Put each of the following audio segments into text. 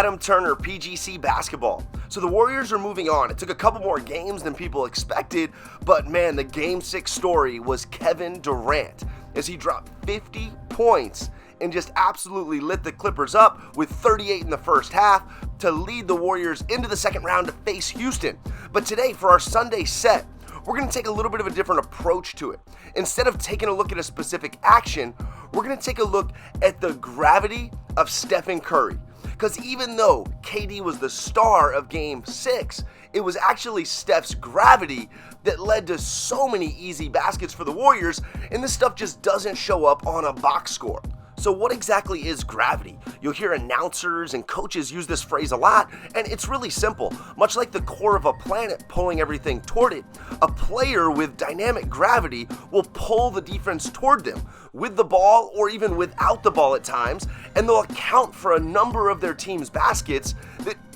Adam Turner, PGC basketball. So the Warriors are moving on. It took a couple more games than people expected, but man, the Game 6 story was Kevin Durant as he dropped 50 points and just absolutely lit the Clippers up with 38 in the first half to lead the Warriors into the second round to face Houston. But today, for our Sunday set, we're going to take a little bit of a different approach to it. Instead of taking a look at a specific action, we're going to take a look at the gravity of Stephen Curry. Because even though KD was the star of Game 6, it was actually Steph's gravity that led to so many easy baskets for the Warriors, and this stuff just doesn't show up on a box score. So what exactly is gravity? You'll hear announcers and coaches use this phrase a lot, and it's really simple. Much like the core of a planet pulling everything toward it, a player with dynamic gravity will pull the defense toward them, with the ball or even without the ball at times, and they'll account for a number of their team's baskets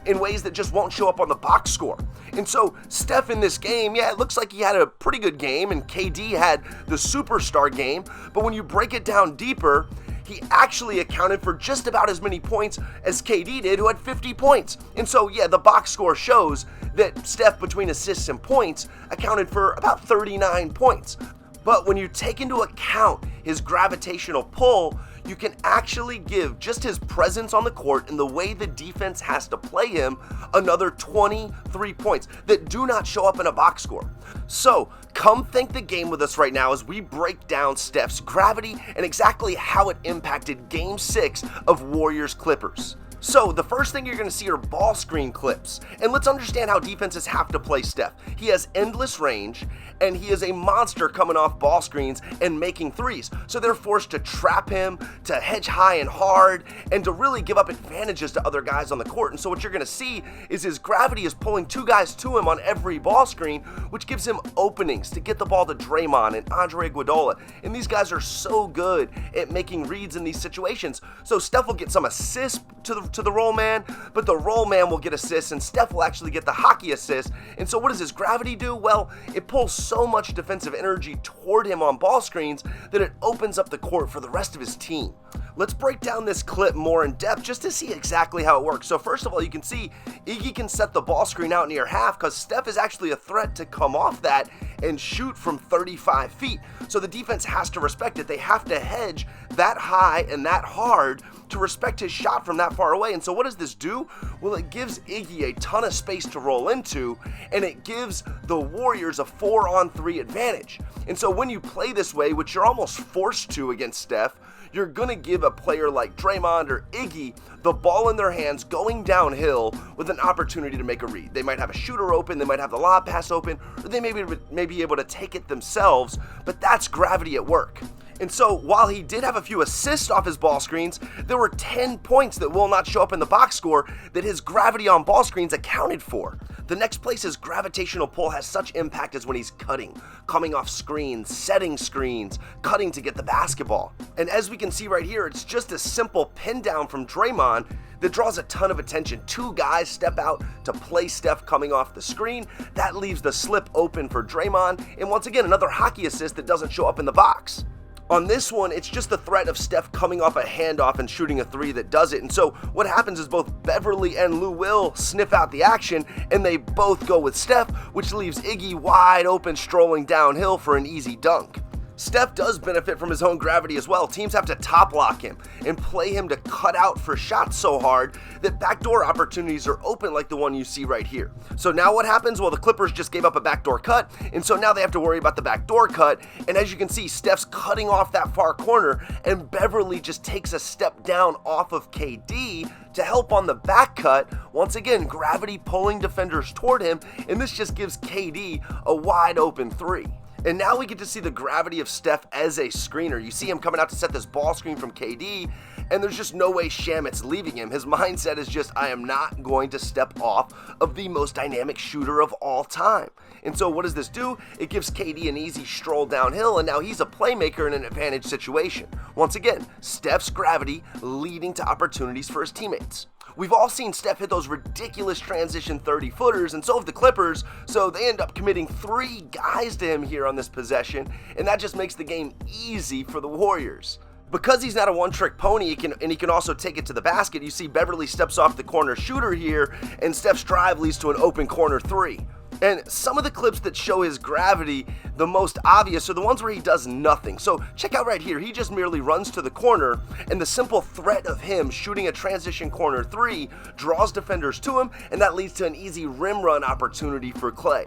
in ways that just won't show up on the box score. And so Steph in this game, yeah, it looks like he had a pretty good game, and KD had the superstar game, but when you break it down deeper, he actually accounted for just about as many points as KD did, who had 50 points. And so, yeah, the box score shows that Steph, between assists and points, accounted for about 39 points. But when you take into account his gravitational pull, you can actually give just his presence on the court and the way the defense has to play him another 23 points that do not show up in a box score. So come think the game with us right now as we break down Steph's gravity and exactly how it impacted Game 6 of Warriors Clippers. So the first thing you're going to see are ball screen clips. And let's understand how defenses have to play Steph. He has endless range, and he is a monster coming off ball screens and making threes. So they're forced to trap him, to hedge high and hard, and to really give up advantages to other guys on the court. And so what you're going to see is his gravity is pulling two guys to him on every ball screen, which gives him openings to get the ball to Draymond and Andre Iguodala. And these guys are so good at making reads in these situations. So Steph will get some assists to the roll man, but the roll man will get assists, and Steph will actually get the hockey assist. And so what does his gravity do? Well, it pulls so much defensive energy toward him on ball screens that it opens up the court for the rest of his team. Let's break down this clip more in depth just to see exactly how it works. So first of all, you can see Iggy can set the ball screen out near half because Steph is actually a threat to come off that and shoot from 35 feet. So the defense has to respect it. They have to hedge that high and that hard to respect his shot from that far away. And so what does this do? Well, it gives Iggy a ton of space to roll into, and it gives the Warriors a 4-on-3 advantage. And so when you play this way, which you're almost forced to against Steph, you're going to give a player like Draymond or Iggy the ball in their hands going downhill with an opportunity to make a read. They might have a shooter open, they might have the lob pass open, or they may be able to take it themselves, but that's gravity at work. And so while he did have a few assists off his ball screens, there were 10 points that will not show up in the box score that his gravity on ball screens accounted for. The next place his gravitational pull has such impact is when he's cutting, coming off screens, setting screens, cutting to get the basketball. And as we can see right here, it's just a simple pin down from Draymond that draws a ton of attention. Two guys step out to play Steph coming off the screen. That leaves the slip open for Draymond, and once again, another hockey assist that doesn't show up in the box. On this one, it's just the threat of Steph coming off a handoff and shooting a three that does it. And so what happens is both Beverly and Lou Will sniff out the action, and they both go with Steph, which leaves Iggy wide open strolling downhill for an easy dunk. Steph does benefit from his own gravity as well. Teams have to top lock him and play him to cut out for shots so hard that backdoor opportunities are open like the one you see right here. So now what happens? Well, the Clippers just gave up a backdoor cut, and so now they have to worry about the backdoor cut. And as you can see, Steph's cutting off that far corner, and Beverly just takes a step down off of KD to help on the back cut. Once again, gravity pulling defenders toward him, and this just gives KD a wide open three. And now we get to see the gravity of Steph as a screener. You see him coming out to set this ball screen from KD, and there's just no way Shamit's leaving him. His mindset is just, I am not going to step off of the most dynamic shooter of all time. And so what does this do? It gives KD an easy stroll downhill, and now he's a playmaker in an advantage situation. Once again, Steph's gravity leading to opportunities for his teammates. We've all seen Steph hit those ridiculous transition 30-footers, and so have the Clippers, so they end up committing 3 guys to him here on this possession, and that just makes the game easy for the Warriors. Because he's not a one-trick pony, he can also take it to the basket. You see Beverly steps off the corner shooter here, and Steph's drive leads to an open corner three. And some of the clips that show his gravity the most obvious are the ones where he does nothing. So check out right here. He just merely runs to the corner, and the simple threat of him shooting a transition corner three draws defenders to him, and that leads to an easy rim run opportunity for Clay.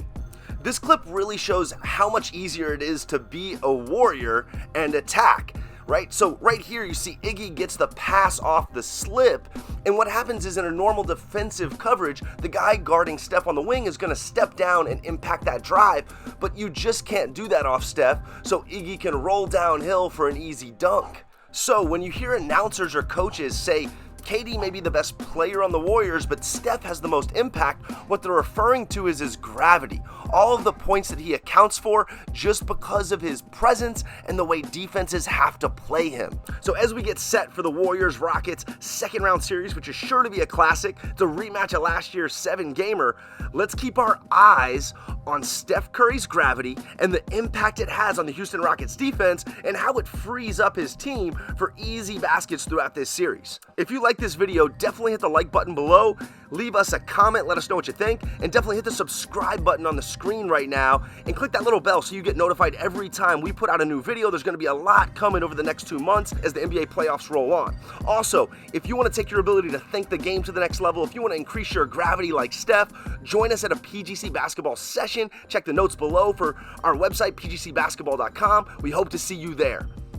This clip really shows how much easier it is to be a Warrior and attack. Right? So right here you see Iggy gets the pass off the slip, and what happens is in a normal defensive coverage, the guy guarding Steph on the wing is going to step down and impact that drive, but you just can't do that off Steph, so Iggy can roll downhill for an easy dunk. So when you hear announcers or coaches say, KD may be the best player on the Warriors, but Steph has the most impact, what they're referring to is his gravity. All of the points that he accounts for just because of his presence and the way defenses have to play him. So as we get set for the Warriors-Rockets second round series, which is sure to be a classic, it's a rematch of last year's 7-gamer, let's keep our eyes on Steph Curry's gravity and the impact it has on the Houston Rockets defense and how it frees up his team for easy baskets throughout this series. If you like this video, definitely hit the like button below, leave us a comment, let us know what you think, and definitely hit the subscribe button on the screen right now and click that little bell so you get notified every time we put out a new video. There's going to be a lot coming over the next 2 months as the NBA playoffs roll on. Also, if you want to take your ability to think the game to the next level, if you want to increase your gravity like Steph, join us at a PGC basketball session. Check the notes below for our website, pgcbasketball.com. We hope to see you there.